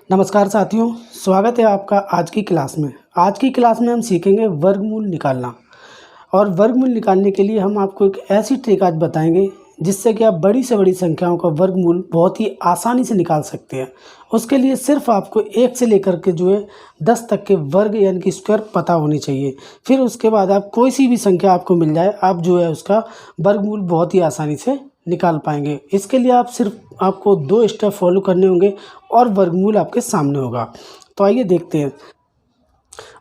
नमस्कार साथियों, स्वागत है आपका आज की क्लास में। आज की क्लास में हम सीखेंगे वर्गमूल निकालना। और वर्गमूल निकालने के लिए हम आपको एक ऐसी ट्रिक आज बताएंगे जिससे कि आप बड़ी से बड़ी संख्याओं का वर्गमूल बहुत ही आसानी से निकाल सकते हैं। उसके लिए सिर्फ आपको 1 से लेकर के 10 तक के वर्ग यानी कि स्क्वायर पता होनी चाहिए। फिर उसके बाद आप कोई सी भी संख्या आपको मिल जाए, आप उसका वर्गमूल बहुत ही आसानी से निकाल पाएंगे। इसके लिए आपको 2 स्टेप फॉलो करने होंगे और वर्गमूल आपके सामने होगा। तो आइए देखते हैं।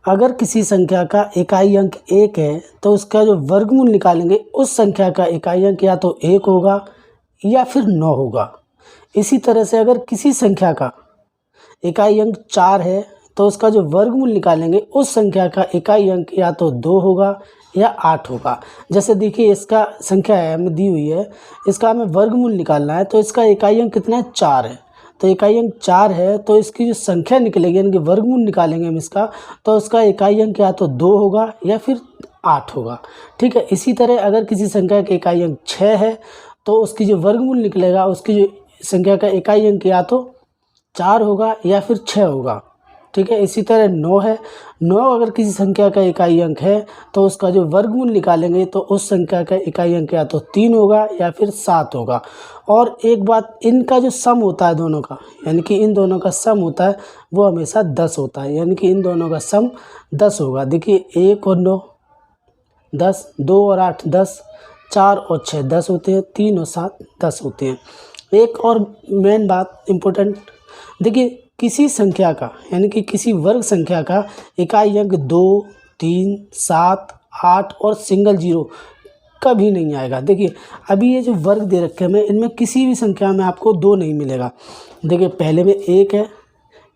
अगर किसी संख्या का इकाई अंक 1 है तो उसका जो वर्गमूल निकालेंगे उस संख्या का इकाई अंक या तो 1 होगा या फिर 9 होगा। इसी तरह से अगर किसी संख्या का इकाई अंक 4 है तो उसका जो वर्गमूल निकालेंगे उस संख्या का इकाई अंक या तो 2 होगा या 8 होगा। जैसे देखिए, इसका संख्या है हमें दी हुई है, इसका हमें वर्गमूल निकालना है तो इसका इकाई अंक कितना है, 4 है। तो इकाई अंक 4 है तो इसकी जो संख्या निकलेगी यानी कि वर्गमूल निकालेंगे हम इसका, तो उसका इकाई अंक या तो 2 होगा या फिर 8 होगा। ठीक है। इसी तरह अगर किसी संख्या का इकाई अंक 6 है तो उसकी जो वर्गमूल निकलेगा उसकी जो संख्या का इकाई अंक या तो 4 होगा या फिर 6 होगा। ठीक है। इसी तरह 9 है, 9 अगर किसी संख्या का इकाई अंक है तो उसका जो वर्गमूल निकालेंगे तो उस संख्या का इकाई अंक या तो 3 होगा या फिर 7 होगा। और एक बात, इनका जो सम होता है दोनों का, यानी कि इन दोनों का सम होता है वो हमेशा 10 होता है, यानी कि इन दोनों का सम 10 होगा। देखिए, 1 और 9 10, 2 और 8 10, 4 और 6 10 होते हैं, 3 और 7 10 होते हैं। एक और मेन बात इम्पोर्टेंट, देखिए किसी संख्या का यानी कि किसी वर्ग संख्या का इकाई अंक 2, 3, 7, 8 और सिंगल जीरो कभी नहीं आएगा। देखिए अभी ये जो वर्ग दे रखे हैं इनमें किसी भी संख्या में आपको 2 नहीं मिलेगा। देखिए पहले में 1 है,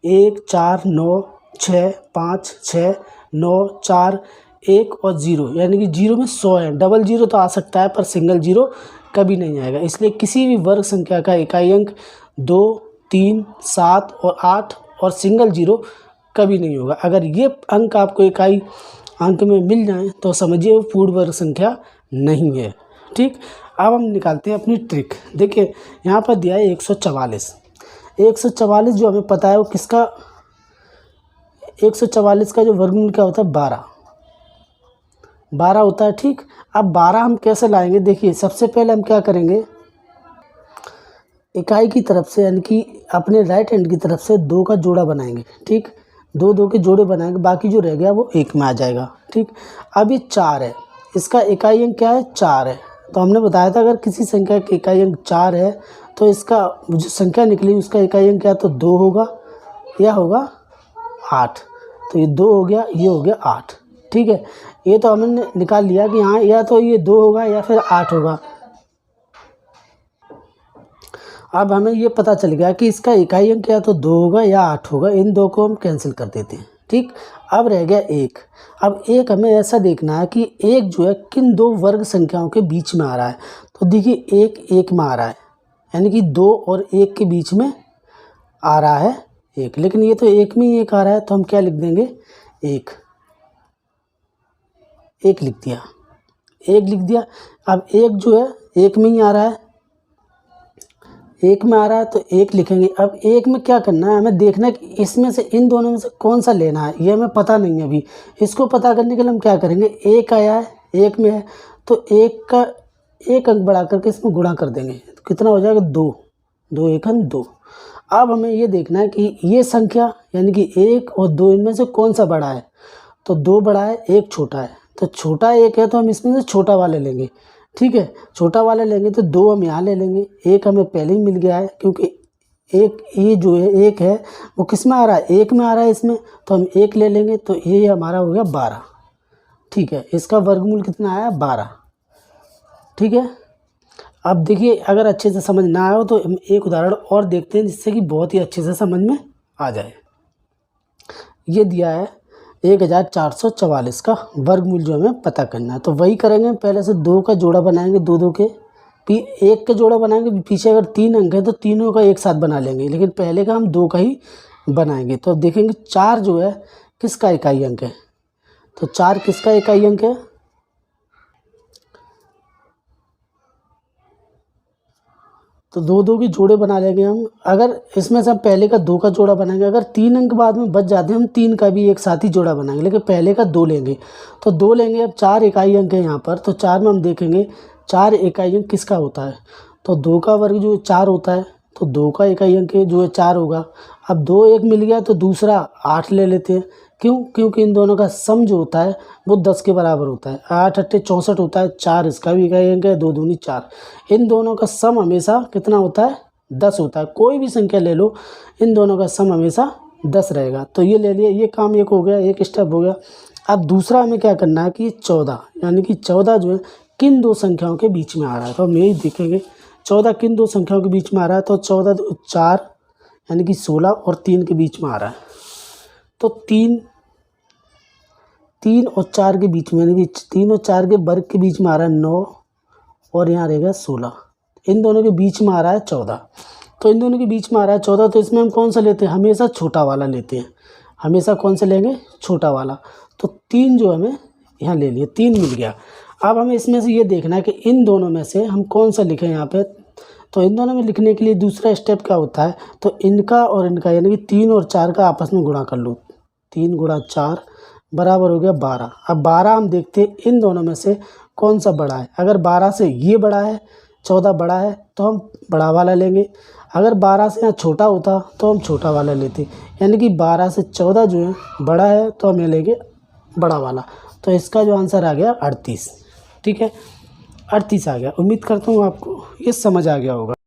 1, 4, 9, 6, 5, 6, 9, 4, 1 और 0, यानी कि 0 में 100 है। डबल जीरो तो आ सकता है पर सिंगल जीरो कभी नहीं आएगा। इसलिए किसी भी वर्ग संख्या का इकाई अंक 2, 3, 7 और 8 और सिंगल जीरो कभी नहीं होगा। अगर ये अंक आपको इकाई अंक में मिल जाए तो समझिए वो पूर्ण वर्ग संख्या नहीं है। ठीक। अब हम निकालते हैं अपनी ट्रिक। देखिए यहाँ पर दिया है 144। 144 जो हमें पता है वो किसका, 144 का जो वर्गमूल क्या होता है, 12 होता है। ठीक। अब 12 हम कैसे लाएंगे, देखिए सबसे पहले हम क्या करेंगे, इकाई की तरफ से यानी कि अपने राइट हैंड की तरफ से 2 का जोड़ा बनाएंगे। ठीक। 2 के जोड़े बनाएंगे, बाकी जो रह गया वो 1 में आ जाएगा। ठीक। अब ये 4 है, इसका इकाई अंक क्या है, 4 है। तो हमने बताया था अगर किसी संख्या का इकाई अंक 4 है तो इसका जो संख्या निकली उसका इकाई अंक या तो 2 होगा या होगा 8। तो ये 2 हो गया, ये हो गया 8। ठीक है। ये तो हमने निकाल लिया कि हाँ या तो ये 2 होगा या फिर 8 होगा। अब हमें ये पता चल गया कि इसका इकाई अंक या तो 2 होगा या 8 होगा। इन 2 को हम कैंसिल कर देते हैं। ठीक। अब रह गया 1। अब 1 हमें ऐसा देखना है कि 1 जो है किन 2 वर्ग संख्याओं के बीच में आ रहा है। तो देखिए 1 1 में आ रहा है, यानी कि 2 और 1 के बीच में आ रहा है 1, लेकिन ये तो 1 में ही 1 आ रहा है तो हम क्या लिख देंगे, 1 लिख दिया, 1 लिख दिया। अब 1 जो है 1 में ही आ रहा है, 1 में आ रहा है तो 1 लिखेंगे। अब 1 में क्या करना है, हमें देखना है कि इसमें से इन दोनों में से कौन सा लेना है, ये हमें पता नहीं है अभी। इसको पता करने के लिए हम क्या करेंगे, 1 आया है 1 में है तो 1 का 1 अंक बढ़ा करके इसमें गुणा कर देंगे तो कितना हो जाएगा, 2, 2 1 अंक 2। अब हमें ये देखना है कि ये संख्या यानी कि 1 और 2 इनमें से कौन सा बड़ा है। तो 2 बड़ा है, 1 छोटा है। तो छोटा 1 है तो हम इसमें से छोटा वाले लेंगे। ठीक है। छोटा वाला लेंगे तो 2 हम यहाँ ले लेंगे, 1 हमें पहले ही मिल गया है क्योंकि एक ये जो है 1 है वो किस में आ रहा है, 1 में आ रहा है इसमें, तो हम 1 ले लेंगे तो ये हमारा हो गया 12। ठीक है। इसका वर्गमूल कितना आया, 12। ठीक है। अब देखिए अगर अच्छे से समझ ना आए तो हम एक उदाहरण और देखते हैं जिससे कि बहुत ही अच्छे से समझ में आ जाए। ये दिया है 1444 का वर्गमूल जो हमें पता करना है। तो वही करेंगे, पहले से 2 का जोड़ा बनाएंगे, 2 के 1 का जोड़ा बनाएंगे। पीछे अगर 3 अंक है तो तीनों का एक साथ बना लेंगे, लेकिन पहले का हम 2 का ही बनाएंगे। तो देखेंगे 4 जो है किसका इकाई अंक है, तो 4 किसका इकाई अंक है, तो 2-2 के जोड़े बना लेंगे हम। अगर इसमें से हम पहले का 2 का जोड़ा बनाएंगे, अगर 3 अंक बाद में बच जाते हैं हम 3 का भी एक साथ ही जोड़ा बनाएंगे, लेकिन पहले का 2 लेंगे। तो 2 लेंगे। अब 4 इकाई अंक है यहाँ पर, तो 4 में हम देखेंगे 4 इकाई अंक किसका होता है। तो 2 का वर्ग जो 4 होता है, तो 2 का इकाई अंक जो है 4 होगा। अब 2 1 मिल गया तो दूसरा 8 ले लेते हैं। क्यों? क्योंकि इन दोनों का सम जो होता है वो 10 के बराबर होता है। 8 अट्ठे 64 होता है, 4 इसका भी इकाई अंक है, 2 दूनी 4। इन दोनों का सम हमेशा कितना होता है? 10 होता है। कोई भी संख्या ले लो, इन दोनों का सम हमेशा 10 रहेगा। तो ये ले लिया, ये काम एक हो गया, एक स्टेप हो गया। अब दूसरा हमें क्या करना है कि 14, यानी कि 14 जो है किन दो संख्याओं के बीच में आ रहा है। तो हम यही देखेंगे 14 किन दो संख्याओं के बीच में आ रहा है। तो 14 4 यानी कि 16 और 3 के बीच में आ रहा है। तो 3 और 4 के बीच में, यानी कि 3 और 4 के वर्ग के बीच में आ रहा है 9, और यहाँ रहेगा 16। इन दोनों के बीच में आ रहा है 14। तो इन दोनों के बीच में आ रहा है 14, तो इसमें हम कौन सा लेते हैं? हमेशा छोटा वाला लेते हैं। हमेशा कौन सा लेंगे? छोटा वाला। तो 3 जो हमें यहाँ ले लिया, 3 मिल गया। अब हमें इसमें से ये देखना है कि इन दोनों में से हम कौन सा लिखें यहाँ पे। तो इन दोनों में लिखने के लिए दूसरा स्टेप क्या होता है? तो इनका और इनका, यानी कि 3 और 4 का आपस में गुणा कर लो। 3 गुणा 4 बराबर हो गया 12। अब 12 हम देखते हैं इन दोनों में से कौन सा बड़ा है। अगर 12 से ये बड़ा है, 14 बड़ा है, तो हम बड़ा वाला लेंगे। अगर 12 से यहाँ छोटा होता तो हम छोटा वाला लेते। यानी कि 12 से 14 जो है बड़ा है, तो हम ये लेंगे बड़ा वाला। तो इसका जो आंसर आ गया 38। ठीक है, 38 आ गया। उम्मीद करता हूँ आपको ये समझ आ गया होगा।